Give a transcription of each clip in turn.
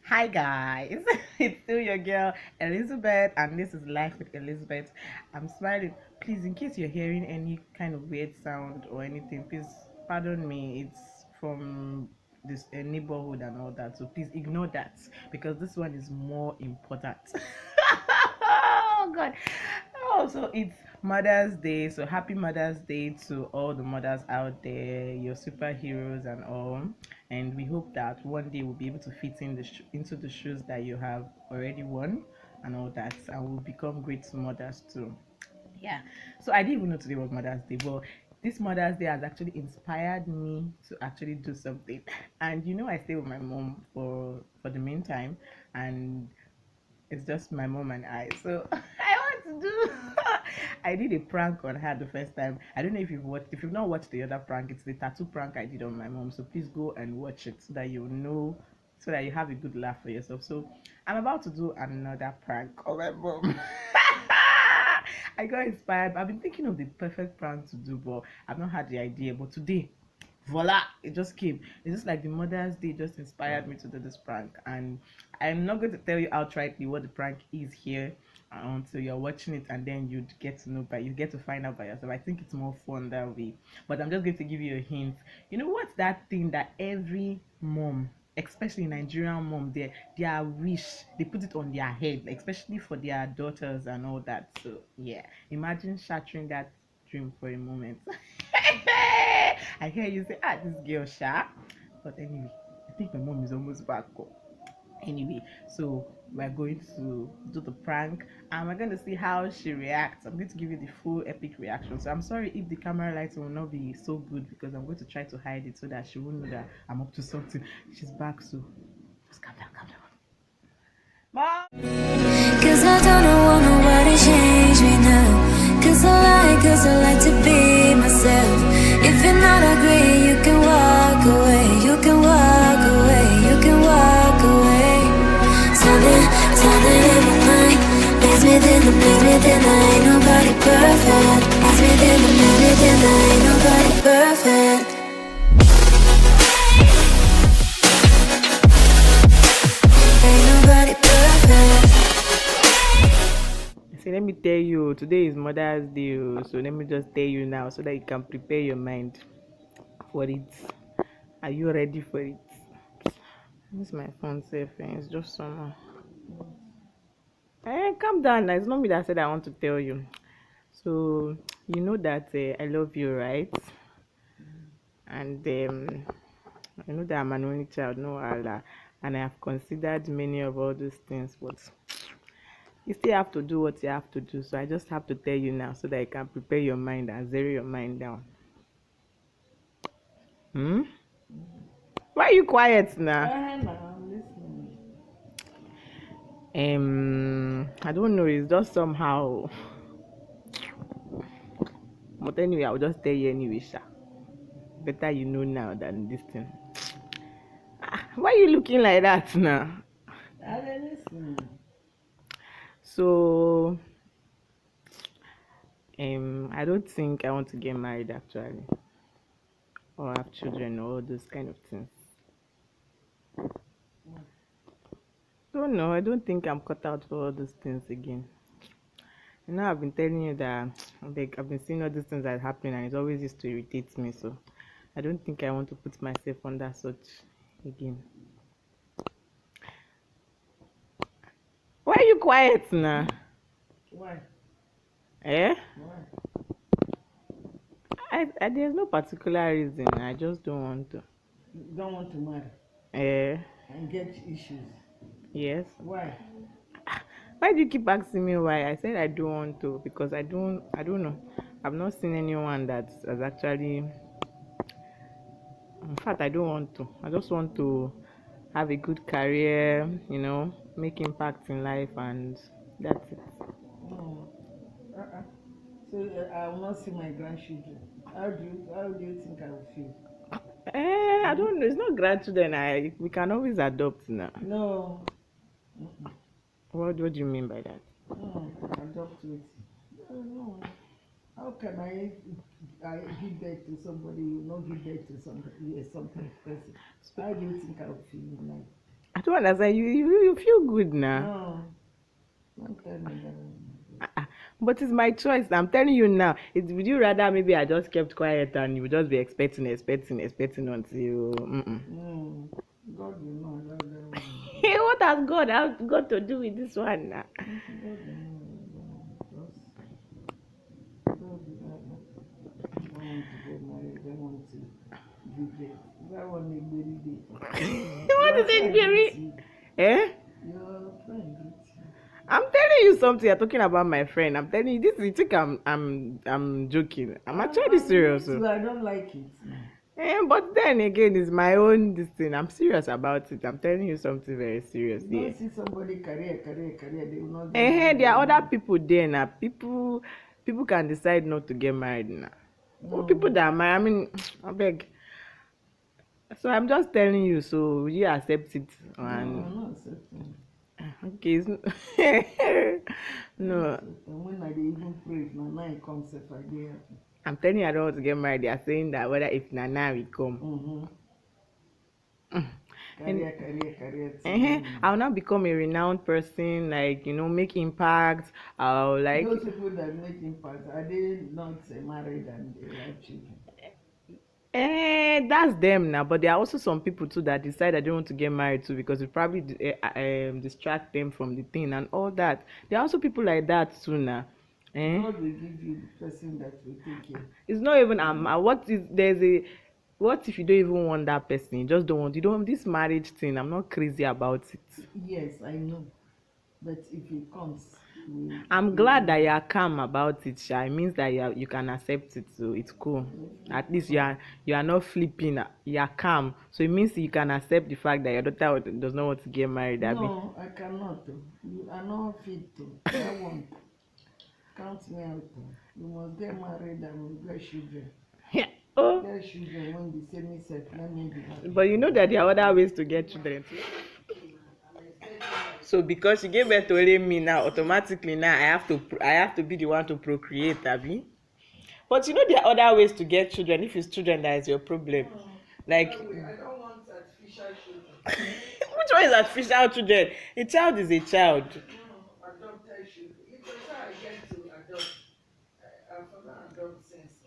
Hi guys, it's still your girl Elizabeth, and this is Life with Elizabeth. I'm smiling. Please, in case you're hearing any kind of weird sound or anything, please pardon me. It's from this neighborhood and all that, so please ignore that because this one is more important. Oh God. Also, it's Mother's Day, so happy Mother's Day to all the mothers out there, your superheroes and all. And we hope that one day we'll be able to fit into the shoes that you have already worn and all that, and we'll become great mothers too. Yeah. So I didn't even know today was Mother's Day, but this Mother's Day has actually inspired me to actually do something. And I stay with my mom for the meantime, and it's just my mom and I. So I want to do. I did a prank on her the first time. I don't know if you've watched. If you've not watched the other prank, it's the tattoo prank I did on my mom. So please go and watch it so that you know, so that you have a good laugh for yourself. So I'm about to do another prank on my mom. I got inspired. I've been thinking of the perfect prank to do, but I've not had the idea. But today, voila, it just came. It's just like the Mother's Day just inspired me to do this prank, and I'm not going to tell you outrightly what the prank is here until you're watching it, and then you'd get to know, but you get to find out by yourself. I think it's more fun that way. But I'm just going to give you a hint. You know what's that thing that every mom, especially Nigerian mom, their wish, they put it on their head, especially for their daughters and all that. So yeah, imagine shattering that dream for a moment. I hear you say, this girl sha. But anyway, I think my mom is almost back up. Anyway, so we're going to do the prank and we're going to see how she reacts. I'm going to give you the full epic reaction. So I'm sorry if the camera lights will not be so good because I'm going to try to hide it so that she won't know that I'm up to something. She's back, so just calm down, calm down. Mom! Cause I don't want nobody change me now. Cause I like to be myself. If you're not agree, you can walk away. You can walk away, you can walk away. Something in my mind leads me then I ain't nobody perfect. Leads me then I ain't nobody perfect. Ain't nobody perfect. So let me tell you, today is Mother's Day, so let me just tell you now so that you can prepare your mind for it. Are you ready for it? This is my phone safe, and it's just somehow. Calm down. It's not me that said I want to tell you. So you know that I love you, right? And I know that I'm an only child, no Allah, and I have considered many of all those things, but you still have to do what you have to do. So I just have to tell you now so that you can prepare your mind and zero your mind down. Hmm? Why are you quiet now? I'm listening. I don't know. It's just somehow. But anyway, I'll just tell you anyway, Sha. Better you know now than this thing. Why are you looking like that now? I'm listening. So, I don't think I want to get married actually, or have children, or all those kind of things. Don't know. I don't think I'm cut out for all those things again. I've been telling you that like I've been seeing all these things that happen, and it always used to irritate me. So, I don't think I want to put myself under such again. Why are you quiet now? Why? Eh? Why? There's no particular reason. I just don't want to. You don't want to marry Eh? and get issues. Yes. Why? Why do you keep asking me why? I said I don't want to because I don't know. I've not seen anyone that has actually. In fact, I don't want to. I just want to have a good career, make impact in life, and that's it. No. Uh-uh. So I will not see my grandchildren. How do you think I will feel? I don't know. It's not grandchildren. We can always adopt now. No. What do you mean by that? No. Adopt with. No. How can I give birth to somebody, not give birth to somebody, some kind of person? How do you think I will feel in life? don't understand. You feel good now. No, don't tell me that. But it's my choice. I'm telling you now. Would you rather maybe I just kept quiet and you would just be expecting until. No, God will not allow that one. What has God to do with this one now? God will not allow that one. Just don't want to get married. Don't want to give birth. That one is very big. What is it, Jerry? Eh? Your friend greets you. I'm telling you something. You're talking about my friend. I'm telling you this. You think I'm joking? I'm actually serious. So I don't like it. But then again, it's my own this thing. I'm serious about it. I'm telling you something very serious. You Yeah. don't see somebody career, they will not. There are other people there now. People can decide not to get married now. Well, people that are married, I mean, I beg. So I'm just telling you. So you accept it? No, I'm not accepting. Okay. No. And when I dey even pray, if Nana comes, if I dey happy. I'm telling you, I don't want to get married. They are saying that whether if Nana will come. Career. I'll now become a renowned person, like make impact. I'll like. Those people that make impact, are they not married and they have children? That's them now, but there are also some people too that decide that they want to get married too because it probably distract them from the thing and all that. There are also people like that too now. God will give you the person that will take care. It's not even what if you don't even want that person? You just don't want. You don't this marriage thing. I'm not crazy about it. Yes, I know, but if it comes, I'm glad that you are calm about it, Sha. It means that you can accept it, so it's cool. At least you are not flipping. You are calm, so it means you can accept the fact that your daughter does not want to get married. No, I cannot. You are not fit to. I won't. Count me out. You must get married and get children. Yeah. Oh. Get children when they say me self, let me be happy. But you know that there are other ways to get children too. So because she gave birth to only me now, automatically now I have to be the one to procreate, Abby. But you know there are other ways to get children. If it's children that is your problem, like. I don't want artificial children. Which one is artificial children? A child is a child. No, adopted children. If I get to adopt, I forgot adopt sense.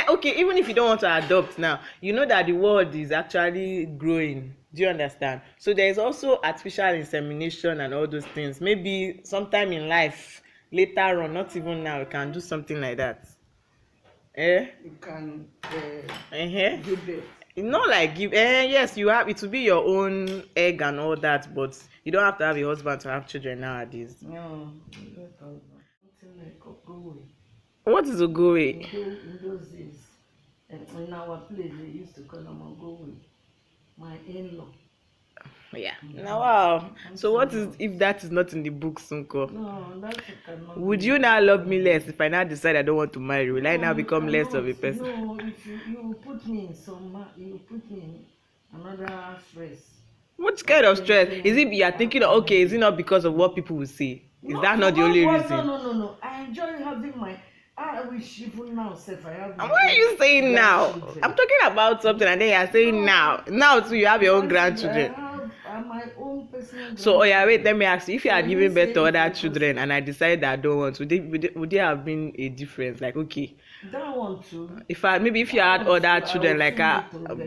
Okay, even if you don't want to adopt now, you know that the world is actually growing. Do you understand? So there is also artificial insemination and all those things. Maybe sometime in life, later on, not even now, you can do something like that. You can give birth. Not like give. Yes, you have. It will be your own egg and all that, but you don't have to have a husband to have children nowadays. No, something like Ogowe. What is Ogowe? In those days, in our place, they used to call them Ogowe. My in-law. Yeah. Now, wow. So what is if that is not in the books, Unko? No, that cannot. Would you now love me less if I now decide I don't want to marry? Will I now become less of a person? No, if you put me in you put me in another stress. What kind of stress? Is it you are thinking, okay, is it not because of what people will say? Is that not the only reason? No. I enjoy having I wish even now, Seth, I have. And why are you saying now? I'm talking about something and then you are saying now. Now too, you have your own grandchildren. I have my own personal. So, wait, let me ask you. If you had given birth to other children and I decided that I don't want, would there have been a difference? Like, okay. Don't want to. If you had other children like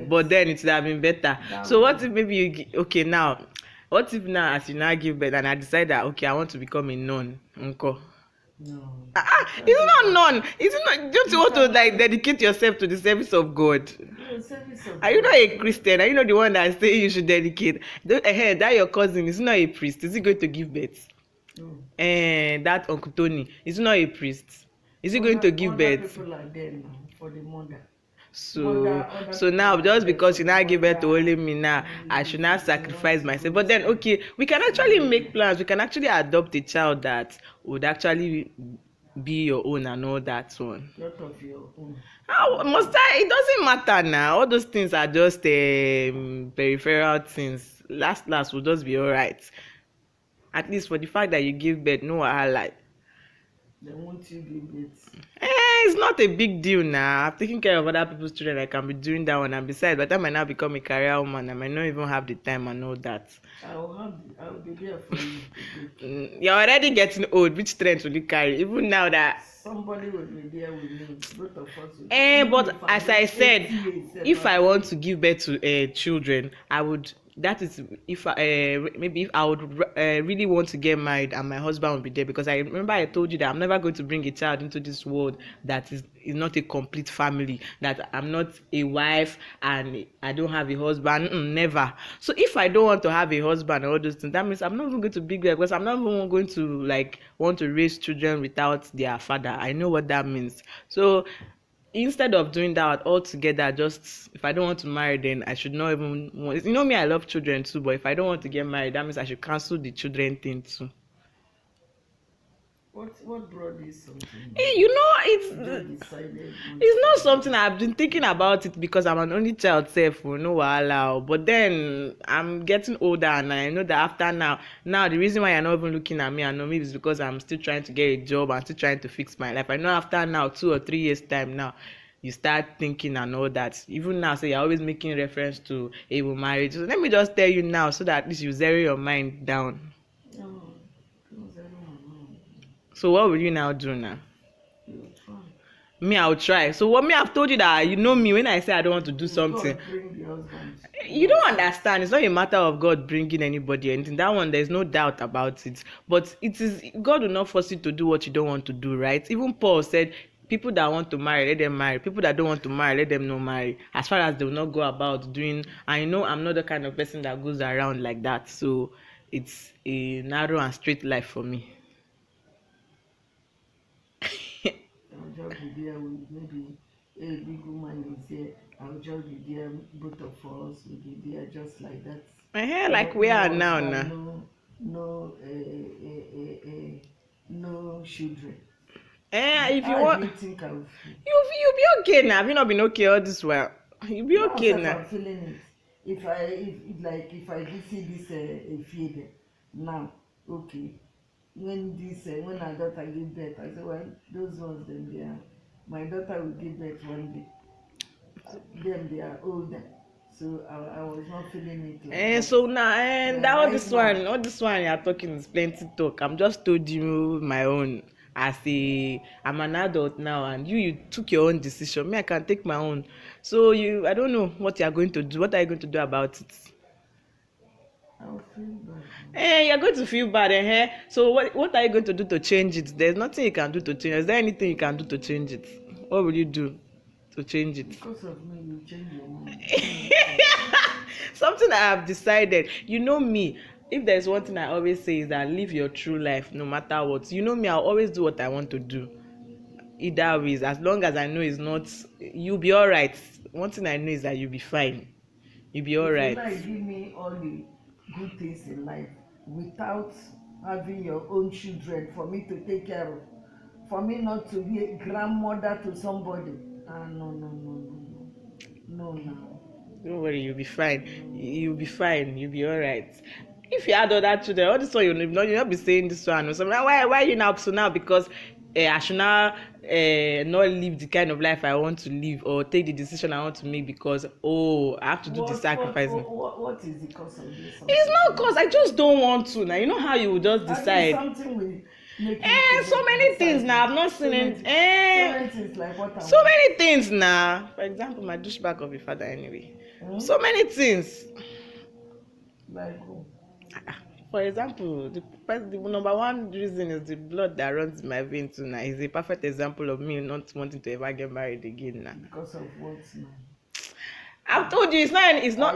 but then it would have been better. So what if maybe what if now as you now give birth and I decide that okay I want to become a nun, uncle? No. It's not nun. It's not. Don't you want to like dedicate yourself to the service of God? Are you not a Christian? Are you not the one that say you should dedicate? That your cousin is not a priest. Is he going to give birth? And that Uncle Tony is not a priest. Is he going to give birth? People are there now for the mother. So now just because you now give birth to only me now, I should not sacrifice myself. But then okay, we can actually make plans. We can actually adopt a child that would actually be your own and all that one. Not of your own. It doesn't matter now. All those things are just peripheral things. Last will just be alright. At least for the fact that you give birth, no wahala. Then won't you give birth? It's not a big deal now. I'm taking care of other people's children. I can be doing that one. And besides, by the time I now become a career woman, I might not even have the time and all that. I'll be there for you to take care. You're already getting old. Which strength will you carry? Even now that. Somebody will be there with me. Both of us will. But as I said, if I want to give birth to children, I would. That is if maybe if I would really want to get married and my husband would be there, because I remember I told you that I'm never going to bring a child into this world that is not a complete family, that I'm not a wife and I don't have a husband. Never. So if I don't want to have a husband and all those things, that means I'm not even going to be there, because I'm not even going to like want to raise children without their father. I know what that means. So instead of doing that altogether, just if I don't want to marry, then I should not even want, me, I love children too, but if I don't want to get married, that means I should cancel the children thing too. What brought this something? It's not something I've been thinking about it, because I'm an only child self, no wahala. But then I'm getting older and I know that after now the reason why you're not even looking at me and know me is because I'm still trying to get a job and still trying to fix my life. I know after now 2 or 3 years time now you start thinking and all that. Even now, so you're always making reference to able marriage. So let me just tell you now, so that at least you zero your mind down. No, don't zero my mind. So what will you now do now? Me, I'll try. So what me, I've told you that you know me, when I say I don't want to do something. You don't understand. It's not a matter of God bringing anybody or anything. That one, there's no doubt about it. But it is, God will not force you to do what you don't want to do, right? Even Paul said, people that want to marry, let them marry. People that don't want to marry, let them not marry. As far as they will not go about doing, I know I'm not the kind of person that goes around like that. So it's a narrow and straight life for me. I'll just be there with maybe a big woman is here. I'll just be there, both of us will be there just like that. Like we are now. No children. If you How want, do you think I will feel? you'll be okay now. Have you not been okay all this while? You'll be okay now. I'm feeling it. If I see this feed now, okay. When our daughter give birth, I say, well, those ones then they are. My daughter will give birth one day. Them they are older, so I was not feeling it. Like So now, all this one you're talking is plenty talk. I'm just told you my own. I'm an adult now, and you took your own decision. Me, I can take my own. So I don't know what you are going to do. What are you going to do about it? I'll feel bad. You're going to feel bad, So what are you going to do to change it? There's nothing you can do to change it. Is there anything you can do to change it? What will you do to change it? Because of me, you change your mind. Something I have decided. You know me. If there's one thing I always say is that live your true life no matter what. You know me, I'll always do what I want to do. Either ways, as long as I know it's not, you'll be alright. One thing I know is that you'll be fine. You'll be alright. If you give me all the good things in life without having your own children for me to take care of, for me not to be a grandmother to somebody. No. Don't worry, you'll be fine. You'll be fine. You'll be alright. If you had other children, all this one you'll not be saying this one. So why are you now up so now? Because I should now not live the kind of life I want to live, or take the decision I want to make because I have to do the sacrifice. What is the cause of this? It's not cause I just don't want to. Now you know how you will just decide. Something will make so many things now. I've not seen it. So many things like what so many things now. For example, my douchebag of a father anyway. So many things. Like who? For example, the number one reason is the blood that runs in my veins too now. Is a perfect example of me not wanting to ever get married again now. Because of what now? I've told you it's not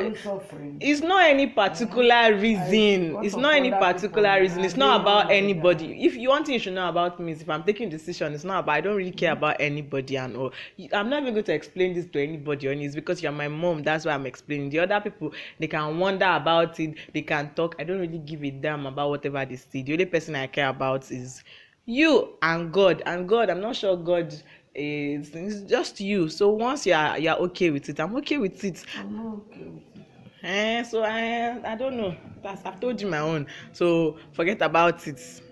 any particular reason. It's not any particular reason. It's not about anybody. If you want to, you should know about me. If I'm taking a decision, it's not about, I don't really care about anybody and all. I'm not even going to explain this to anybody, and it's because you're my mom. That's why I'm explaining. The other people, they can wonder about it. They can talk. I don't really give a damn about whatever they see. The only person I care about is you and God. And God, I'm not sure God. It's just you. So once you're okay with it, I'm okay with it. I'm not okay with it. So I don't know. I've told you my own. So forget about it.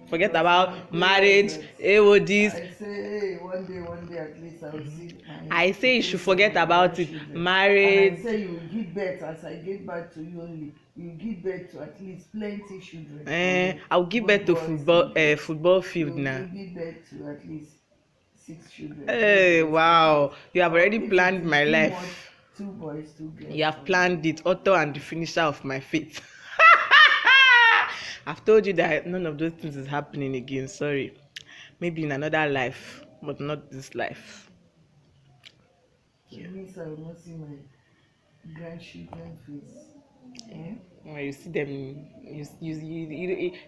Forget Because my about prayer is marriage, that AODs. I say, hey, one day at least I'll see I say you should forget my about it. grandchildren. And I Marriage. say you will give birth as I gave birth to you only. You give birth to at least plenty children for me, I'll give birth both to boys and girls. football You field will now. give birth to at least 6 children, three Hey, boys, three girls. wow. You have Or already if it planned is my too much, life. 2 boys, 2 girls You have for me. planned it, author and the finisher of my fate. I've told you that none of those things is happening again. Sorry. Maybe in another life, but not this life. So it means I will not see my grandchildren face. Eh? When you see them,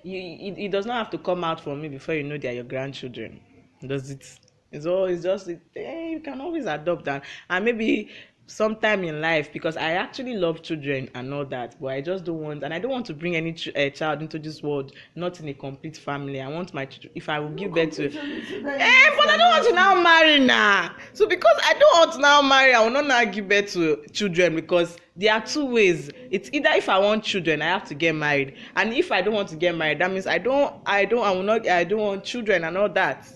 it does not have to come out from me before you know they are your grandchildren, does it? It's just you can always adopt and maybe sometime in life, because I actually love children and all that, but I just don't want, and I don't want to bring any child into this world not in a complete family. I want my children, if I will give birth to So but that I don't want to now marry now. So because I don't want to now marry, I will not now give birth to children, because there are two ways. It's either if I want children, I have to get married, and if I don't want to get married, that means I don't want children and all that.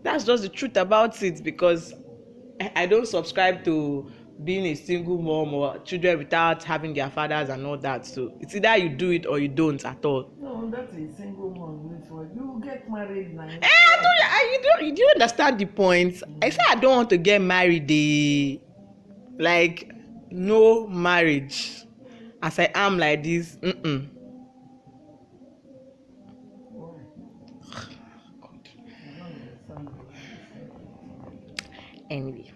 That's just the truth about it, because I don't subscribe to being a single mom or children without having their fathers and all that. So it's either you do it or you don't at all. no, that's a single mom wait for you get married now. I told you, you don't understand the point. I said I don't want to get married. Like no marriage. As I am like this, Why? I don't understand Anyway.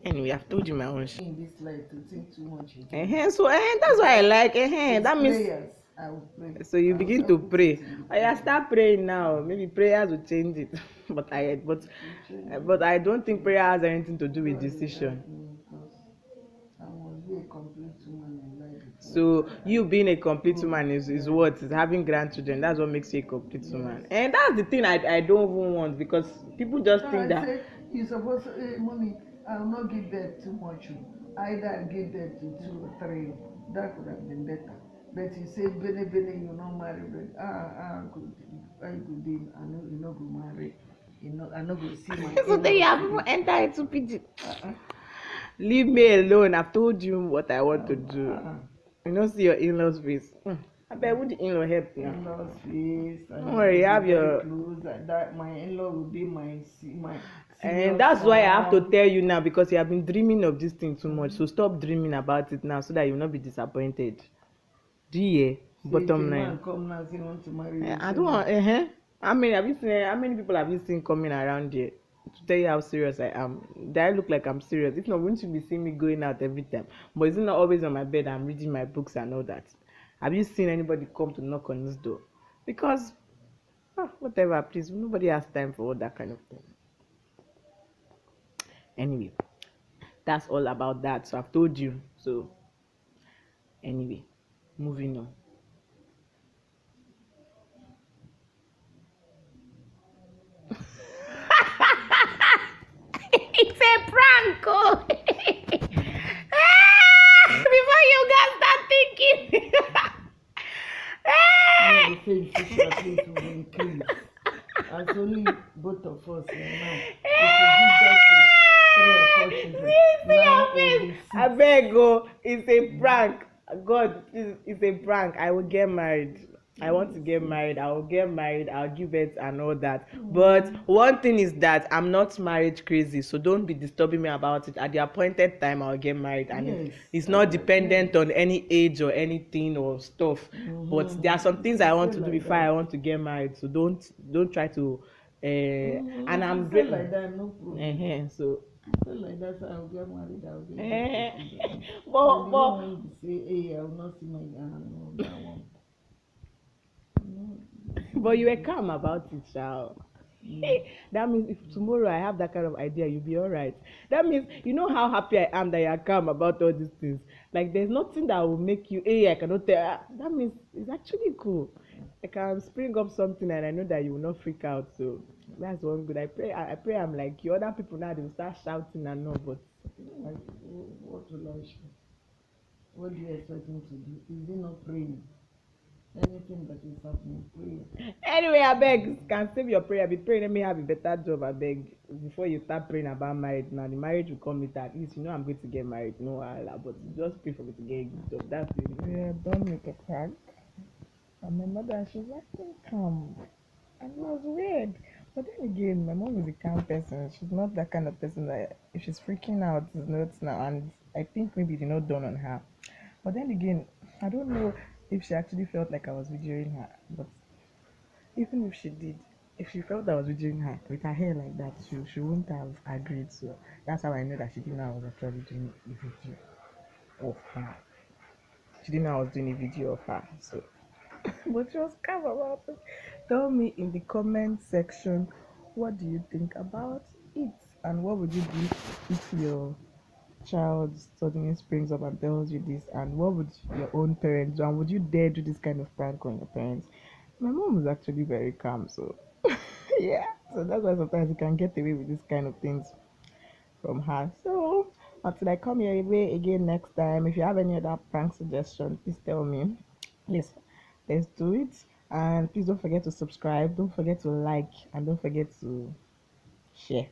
Anyway, I've told you my own shit. in this life to think too much again. So that's why I like. It's That means. prayers. I will pray. So you I will begin not to put pray. it in the Oh yeah, prayer. start praying now. Maybe prayers will change it. but I don't think prayer has anything to do with God will decision. help me because I must be a complete woman in life. So you being a complete woman is what? Is having grandchildren. That's what makes you a complete woman. And that's the thing I don't even want, because people just think I that. say you supposed to, hey, mommy, I will not give birth too much. Either I give birth to 2 or 3. That could have been better. But you say, Bene, you not marry, but good. I good in. I know you not go marry. You know, I not go see my. So then you have to enter into pidgin. Leave me alone. I've told you what I want to do. You don't see your in-laws face. I bet would the in-law help you? In-laws face. Don't worry, have your. Close. That my in-law will be my. And that's why I have to tell you now, because you have been dreaming of this thing too much. So stop dreaming about it now, so that you will not be disappointed. Do you hear? Bottom line. Come now, say want to marry you. I don't want. How many people have you seen coming around here to tell you how serious I am? Do I look like I'm serious? If not, wouldn't you be seeing me going out every time? But is it not always on my bed? I'm reading my books and all that. Have you seen anybody come to knock on this door? Because whatever, please. Nobody has time for all that kind of thing. Anyway, that's all about that. So I've told you. So anyway, moving on. It's a prank, oh. Before you guys start thinking. The same situation will increase. As only both of us now. If you give birth to 3 or 4 children, now it will be 6. I beg you, it's a prank. God, it's a prank. I will get married. I want to get married. I will get married. I'll give birth and all that. But one thing is that I'm not marriage crazy, so don't be disturbing me about it. At the appointed time, I'll get married, and it's not dependent on any age or anything or stuff. But there are some things I want to do before I want to get married. So don't try to. And I'm great like that, no problem. So. So like that, so I'll get married. I'll get married. But say, hey, I will not see my no, that one. But you were calm about it, child. That means if tomorrow I have that kind of idea, you'll be alright. That means you know how happy I am that you're calm about all these things. Like there's nothing that will make you, I cannot tell. That means it's actually cool. I can spring up something and I know that you will not freak out. So that's one good. I pray I'm like you. Other people now, they will start shouting and all, but like, what will I show? What do you expect him to do? Is he not praying? anything that is happening, pray. Anyway, I beg, can save your prayer. Be praying, let me have a better job. I beg before you start praying about marriage. Now the marriage will come later. At least you know I'm going to get married. No, Allah, but just pray for me to get a good job. That's it. Yeah, don't make a crack. And my mother, she's acting calm. And it was weird. But then again, my mom is a calm person. She's not that kind of person that if she's freaking out, it's not now. And I think maybe it's not done on her. But then again, I don't know if she actually felt like I was videoing her. But even if she did, if she felt I was videoing her with her hair like that, she wouldn't have agreed. So that's how I know that she didn't know I was actually doing a video of her. She didn't know I was doing a video of her. So but she was calm about it. Tell me in the comment section, what do you think about it? And what would you do if your child suddenly springs up and tells you this? And what would your own parents do? And would you dare do this kind of prank on your parents? My mom is actually very calm, so yeah. So that's why sometimes you can get away with this kind of things from her. So until I come your way again next time, if you have any other prank suggestion, please tell me. Yes, let's do it. And please don't forget to subscribe, don't forget to like, and don't forget to share.